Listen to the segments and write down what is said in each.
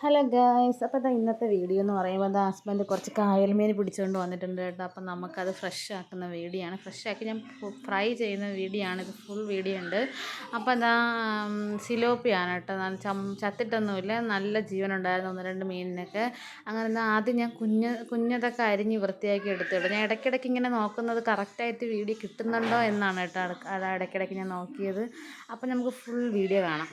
Hello guys, അപ്പോൾ ഇതാ ഇന്നത്തെ വീഡിയോ എന്ന് പറയുമ്പോൾ എന്താ ഹസ്ബൻഡ് കുറച്ച് കായൽ മീൻ പിടിച്ചുകൊണ്ട് വന്നിട്ടുണ്ട് കേട്ടോ. അപ്പം നമുക്കത് ഫ്രഷ് ആക്കുന്ന വീഡിയോ ആണ്. ഫ്രഷ് ആക്കി ഞാൻ ഫ്രൈ ചെയ്യുന്ന വീഡിയോ ആണ്. ഇത് ഫുൾ വീഡിയോ ഉണ്ട്. അപ്പോൾ എന്താ സിലോപ്പിയാണ് കേട്ടോ. ചത്തിട്ടൊന്നുമില്ല, നല്ല ജീവനുണ്ടായിരുന്നു ഒന്ന് രണ്ട് മീനിനൊക്കെ. അങ്ങനെ എന്നാൽ ആദ്യം ഞാൻ കുഞ്ഞതൊക്കെ അരിഞ്ഞ് വൃത്തിയാക്കി എടുത്തിട്ട് ഞാൻ ഇടയ്ക്കിടയ്ക്ക് ഇങ്ങനെ നോക്കുന്നത് കറക്റ്റായിട്ട് വീഡിയോ കിട്ടുന്നുണ്ടോ എന്നാണ് കേട്ടോ. ഇടയ്ക്കിടയ്ക്ക് ഞാൻ നോക്കിയത്. അപ്പോൾ നമുക്ക് ഫുൾ വീഡിയോ കാണാം.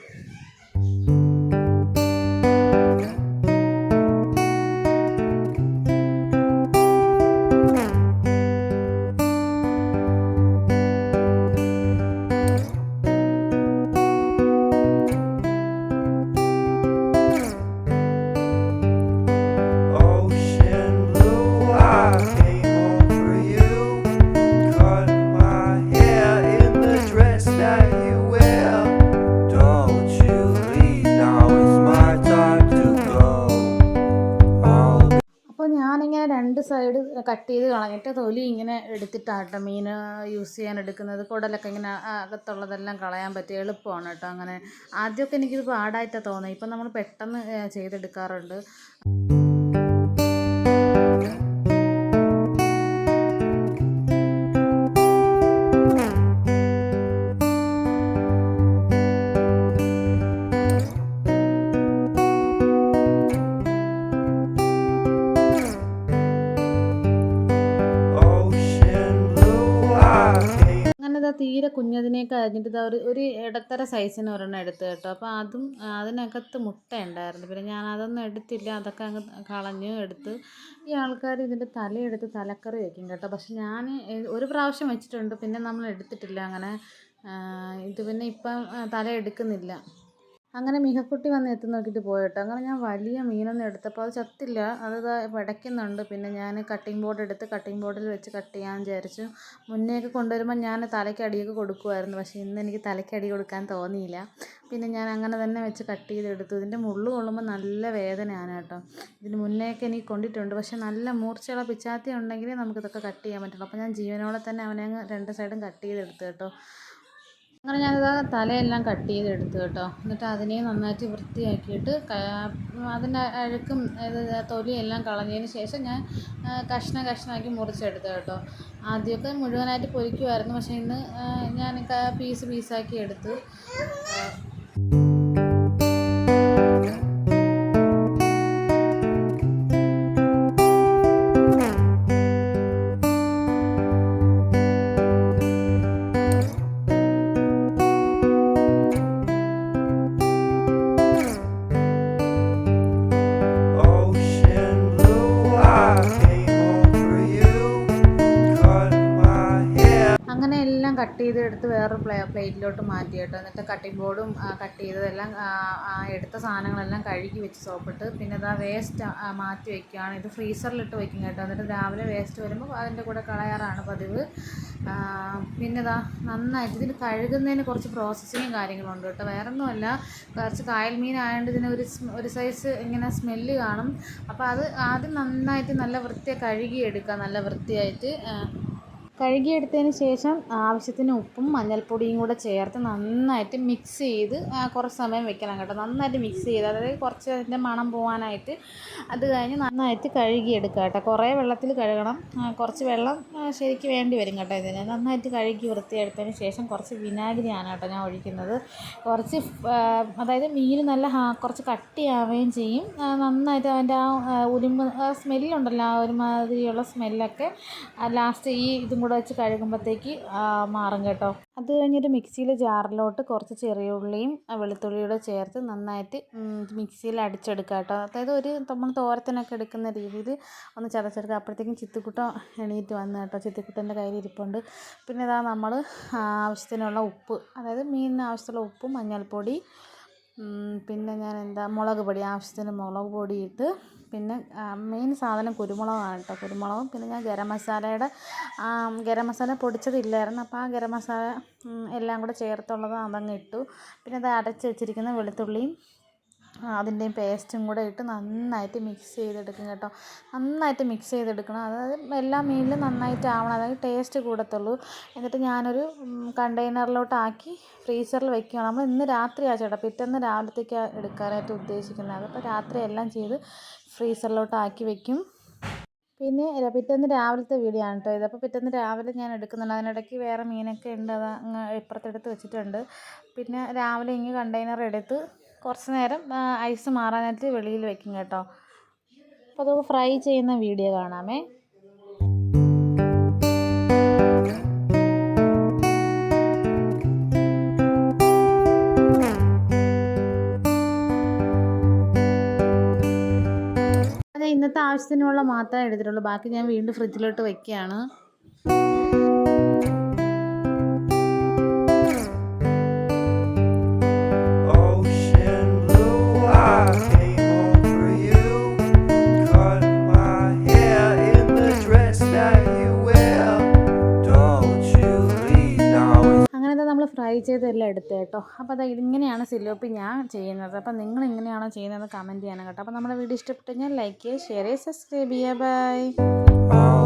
ഞാനിങ്ങനെ രണ്ട് സൈഡ് കട്ട് ചെയ്ത് കളഞ്ഞിട്ട് തൊലി ഇങ്ങനെ എടുത്തിട്ടാട്ടോ മീൻ യൂസ് ചെയ്യാൻ എടുക്കുന്നത്. കുടലൊക്കെ ഇങ്ങനെ അകത്തുള്ളതെല്ലാം കളയാൻ പറ്റിയ എളുപ്പമാണ് കേട്ടോ. അങ്ങനെ ആദ്യമൊക്കെ എനിക്കിത് പാടായിട്ടാണ് തോന്നുന്നത്. ഇപ്പം നമ്മൾ പെട്ടെന്ന് ചെയ്തെടുക്കാറുണ്ട്. തീരെ കുഞ്ഞതിനെയൊക്കെ അരിഞ്ഞിട്ട് ഇതാ ഒരു ഇടത്തര സൈസിന് ഒരെണ്ണം എടുത്ത് കേട്ടോ. അപ്പോൾ അതും അതിനകത്ത് മുട്ട ഉണ്ടായിരുന്നു. പിന്നെ ഞാൻ അതൊന്നും എടുത്തില്ല, അതൊക്കെ അങ്ങ് കളഞ്ഞ് എടുത്ത്. ഈ ആൾക്കാർ ഇതിൻ്റെ തലയെടുത്ത് തലക്കറി വയ്ക്കും കേട്ടോ. പക്ഷെ ഞാൻ ഒരു പ്രാവശ്യം വെച്ചിട്ടുണ്ട്, പിന്നെ നമ്മൾ എടുത്തിട്ടില്ല അങ്ങനെ. ഇത് പിന്നെ ഇപ്പം തല എടുക്കുന്നില്ല. അങ്ങനെ മിഹക്കുട്ടി വന്ന് എത്തി നോക്കിയിട്ട് പോയി കേട്ടോ. അങ്ങനെ ഞാൻ വലിയ മീനൊന്നും എടുത്തപ്പോൾ അത് ചത്തില്ല, അത് പിടയ്ക്കുന്നുണ്ട്. പിന്നെ ഞാൻ കട്ടിംഗ് ബോർഡ് എടുത്ത് കട്ടിംഗ് ബോർഡിൽ വെച്ച് കട്ട് ചെയ്യാൻ വിചാരിച്ചു. മുന്നേയൊക്കെ കൊണ്ടുവരുമ്പോൾ ഞാൻ തലയ്ക്കടിയൊക്കെ കൊടുക്കുമായിരുന്നു. പക്ഷേ ഇന്ന് എനിക്ക് തലയ്ക്കടി കൊടുക്കാൻ തോന്നിയില്ല. പിന്നെ ഞാൻ അങ്ങനെ തന്നെ വെച്ച് കട്ട് ചെയ്തെടുത്തു. ഇതിൻ്റെ മുള്ളു കൊള്ളുമ്പോൾ നല്ല വേദനയാണ് കേട്ടോ. ഇതിന് മുന്നേയൊക്കെ എനിക്ക് കൊണ്ടിട്ടുണ്ട്, പക്ഷേ നല്ല മൂർച്ചയുള്ള പിച്ചാത്തി ഉണ്ടെങ്കിൽ നമുക്കിതൊക്കെ കട്ട് ചെയ്യാൻ പറ്റുള്ളൂ. അപ്പോൾ ഞാൻ ജീവനോടെ തന്നെ അവനെ അങ്ങ് രണ്ട് സൈഡും കട്ട് ചെയ്തെടുത്തു കേട്ടോ. അങ്ങനെ ഞാനിത് തലയെല്ലാം കട്ട് ചെയ്തെടുത്തു കേട്ടോ. എന്നിട്ട് അതിനെ നന്നായിട്ട് വൃത്തിയാക്കിയിട്ട് അതിൻ്റെ അഴുക്കും തൊലിയെല്ലാം കളഞ്ഞതിന് ശേഷം ഞാൻ കഷ്ണമാക്കി മുറിച്ചെടുത്തു കേട്ടോ. ആദ്യമൊക്കെ മുഴുവനായിട്ട് പൊരിക്കുമായിരുന്നു, പക്ഷേ ഇന്ന് ഞാൻ പീസാക്കി എടുത്തു. അങ്ങനെ എല്ലാം കട്ട് ചെയ്തെടുത്ത് വേറൊരു പ്ലേറ്റിലോട്ട് മാറ്റി കേട്ടോ. എന്നിട്ട് കട്ടിംഗ് ബോർഡും കട്ട് ചെയ്തതെല്ലാം എടുത്ത സാധനങ്ങളെല്ലാം കഴുകി വെച്ച് സോപ്പിട്ട് പിന്നെ ഇതാ വേസ്റ്റ് മാറ്റി വയ്ക്കുകയാണ്. ഇത് ഫ്രീസറിലിട്ട് വയ്ക്കും കേട്ടോ. എന്നിട്ട് രാവിലെ വേസ്റ്റ് വരുമ്പോൾ അതിൻ്റെ കൂടെ കളയാറാണ് പതിവ്. പിന്നെ ഇതാ നന്നായിട്ട് ഇതിന് കഴുകുന്നതിന് കുറച്ച് പ്രോസസ്സിങ്ങും കാര്യങ്ങളുണ്ട് കേട്ടോ. വേറൊന്നുമല്ല, കുറച്ച് കായൽ മീനായതുകൊണ്ട് ഇതിന് ഒരു സൈസ് ഇങ്ങനെ സ്മെല്ല് കാണും. അപ്പോൾ അത് ആദ്യം നന്നായിട്ട് നല്ല വൃത്തിയായി കഴുകിയെടുക്കുക. നല്ല വൃത്തിയായിട്ട് കഴുകിയെടുത്തതിന് ശേഷം ആവശ്യത്തിന് ഉപ്പും മഞ്ഞൾപ്പൊടിയും കൂടെ ചേർത്ത് നന്നായിട്ട് മിക്സ് ചെയ്ത് കുറച്ച് സമയം വെക്കണം കേട്ടോ. നന്നായിട്ട് മിക്സ് ചെയ്ത്, അതായത് കുറച്ച് അതിൻ്റെ മണം പോകാനായിട്ട്. അത് കഴിഞ്ഞ് നന്നായിട്ട് കഴുകിയെടുക്കുക കേട്ടോ. കുറേ വെള്ളത്തിൽ കഴുകണം, കുറച്ച് വെള്ളം ശരിക്ക് വേണ്ടി വരും കേട്ടോ. ഇതിന് നന്നായിട്ട് കഴുകി വൃത്തിയെടുത്തതിന് ശേഷം കുറച്ച് വിനാഗിരിയാണ് കേട്ടോ ഞാൻ ഒഴിക്കുന്നത്. കുറച്ച് അതായത് മീൻ നല്ല കുറച്ച് കട്ടിയാവുകയും ചെയ്യും. നന്നായിട്ട് അതിൻ്റെ ഉരുമ്പ് സ്മെല്ലുണ്ടല്ലോ, ആ ഒരുമാതിരിയുള്ള സ്മെല്ലൊക്കെ ലാസ്റ്റ് ഇതും കൂടെ വെച്ച് കഴുകുമ്പോഴത്തേക്ക് മാറും കേട്ടോ. അത് കഴിഞ്ഞിട്ട് മിക്സിയിൽ ജാറിലോട്ട് കുറച്ച് ചെറിയ ഉള്ളിയും വെളുത്തുള്ളിയുടെ ചേർത്ത് നന്നായിട്ട് മിക്സിയിൽ അടിച്ചെടുക്കുക കേട്ടോ. അതായത് നമ്മൾ തോരത്തിനൊക്കെ എടുക്കുന്ന രീതിയിൽ ഒന്ന് ചതച്ചെടുക്കുക. അപ്പോഴത്തേക്കും ചിത്തിക്കുട്ട എണീറ്റ് വന്നു കേട്ടോ. ചിത്തിക്കുട്ടൻ്റെ കയ്യിൽ ഇരിപ്പുണ്ട്. പിന്നെ ഇതാ നമ്മൾ ആവശ്യത്തിനുള്ള ഉപ്പ്, അതായത് മീനിന് ആവശ്യമുള്ള ഉപ്പും മഞ്ഞൾപ്പൊടി, പിന്നെ ഞാൻ മുളക് പൊടി, ആവശ്യത്തിന് മുളക് പൊടി ഇട്ട്, പിന്നെ മെയിൻ സാധനം കുരുമുളകാണ് കേട്ടോ. കുരുമുളകും പിന്നെ ഞാൻ ഗരം മസാല പൊടിച്ചതില്ലായിരുന്നു. അപ്പോൾ ആ ഗരം മസാല എല്ലാം കൂടെ ചേർത്തുള്ളത് അതങ്ങ് ഇട്ടു. പിന്നെ അത് അടച്ച് വെച്ചിരിക്കുന്ന വെളുത്തുള്ളിയും അതിൻ്റെയും പേസ്റ്റും കൂടെ ഇട്ട് നന്നായിട്ട് മിക്സ് ചെയ്തെടുക്കും കേട്ടോ. നന്നായിട്ട് മിക്സ് ചെയ്തെടുക്കണം. അതായത് എല്ലാ മീനിലും നന്നായിട്ടാവണം, അതായത് ടേസ്റ്റ് കൂടത്തുള്ളൂ. എന്നിട്ട് ഞാനൊരു കണ്ടെയ്നറിലോട്ടാക്കി ഫ്രീസറിൽ വെക്കുകയാണ്. നമ്മൾ ഇന്ന് രാത്രിയാണ് ചേട്ടാ, പിറ്റേന്ന് രാവിലത്തേക്കാണ് എടുക്കാനായിട്ട് ഉദ്ദേശിക്കുന്നത്. അപ്പോൾ രാത്രി എല്ലാം ചെയ്ത് ഫ്രീസറിലോട്ടാക്കി വെക്കും. പിന്നെ പിറ്റേന്ന് രാവിലത്തെ വീഡിയോ ആണ് കേട്ടോ ഇത്. അപ്പോൾ പിറ്റേന്ന് രാവിലെ ഞാൻ എടുക്കുന്നുണ്ട്. അതിനിടയ്ക്ക് വേറെ മീനൊക്കെ ഉണ്ട്, അത് അങ്ങ് ഇപ്പുറത്തെടുത്ത് വെച്ചിട്ടുണ്ട്. പിന്നെ രാവിലെ ഇങ്ങ് കണ്ടെയ്നർ എടുത്ത് കുറച്ച് നേരം ഐസ് മാറാനായിട്ട് വെളിയിൽ വെക്കും കേട്ടോ. അപ്പോൾ അത് ഫ്രൈ ചെയ്യുന്ന വീഡിയോ കാണാമേ. അത് ഇന്നത്തെ ആവശ്യത്തിനുള്ള മാത്രമേ എടുത്തിട്ടുള്ളൂ, ബാക്കി ഞാൻ വീണ്ടും ഫ്രിഡ്ജിലോട്ട് വയ്ക്കുകയാണ്. നമ്മൾ ഫ്രൈ ചെയ്തെല്ലാം എടുത്ത് കേട്ടോ. അപ്പോൾ അത് ഇങ്ങനെയാണ് സിലോപ്പി ഞാൻ ചെയ്യുന്നത്. അപ്പോൾ നിങ്ങൾ എങ്ങനെയാണോ ചെയ്യുന്നത് കമൻറ്റ് ചെയ്യണം കേട്ടോ. അപ്പോൾ നമ്മുടെ വീഡിയോ ഇഷ്ടപ്പെട്ടു കഴിഞ്ഞാൽ ലൈക്ക് ചെയ്യുക, ഷെയർ ചെയ്യുക, സബ്സ്ക്രൈബ് ചെയ്യുക. ബൈ.